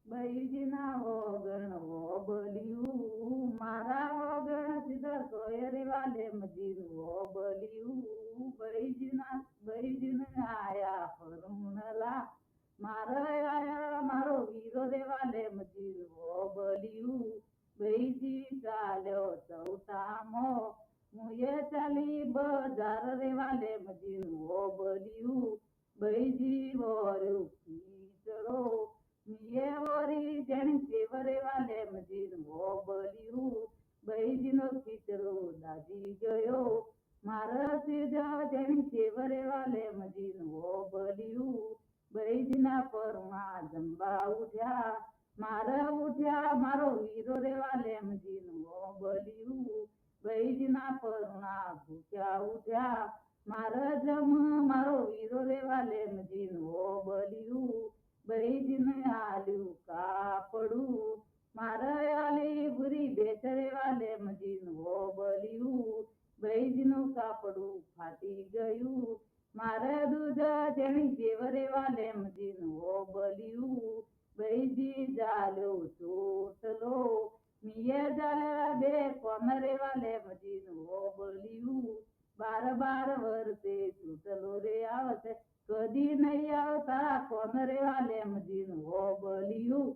બૈજીના વગણ વોબલ્યું મારા વગણ સીધા સોયરે વાલે મજીનું વોબલ્યું બૈજીને આયા ફરુણલા મારો વીરો રે વાલે મજીનું વોબલ્યું બૈજી ચાલ્યો ચૌટામો મુએ ચાલી બજાર રે વાલે મજીનું વોબલ્યું બૈજી વોર્યું કીચડો મિયે વોરી જેણી સેવરે વાલે મજીનું વોબલ્યું બૈજીનો કીચડો દાજી ગયો મારા સીધા જેણી સેવરે વાલે મજીનું વોબલ્યું બૈજીના પરુણા જંબા ઉઠ્યા મારા ઉઠ્યા મારો વીરો રે વાલે મજીનું વોબલ્યું બૈજીના પરુણા ભૂખ્યા ઉઠ્યા મારા જમ મારો વીરો રે વાલે મજીનું વોબલ્યું બૈજીને આલ્યું કાપડું મારા આલી બુરી બેચરે વાલે મજીનું વોબલ્યું બૈજીનું કાપડું ફાટી ગયું મારા દૂધ જેણી જેવરે વાલે મજીનું વોબલ્યું બૈજી જાલ્યો ચોટલો મિયે જાલ્યા બે કોમરે વાલે મજીનું વોબલ્યું બાર વર્ષે ચોટલો રે આવશે કદી નહીં આવતા કોમરે વાલે મજીનું વોબલ્યું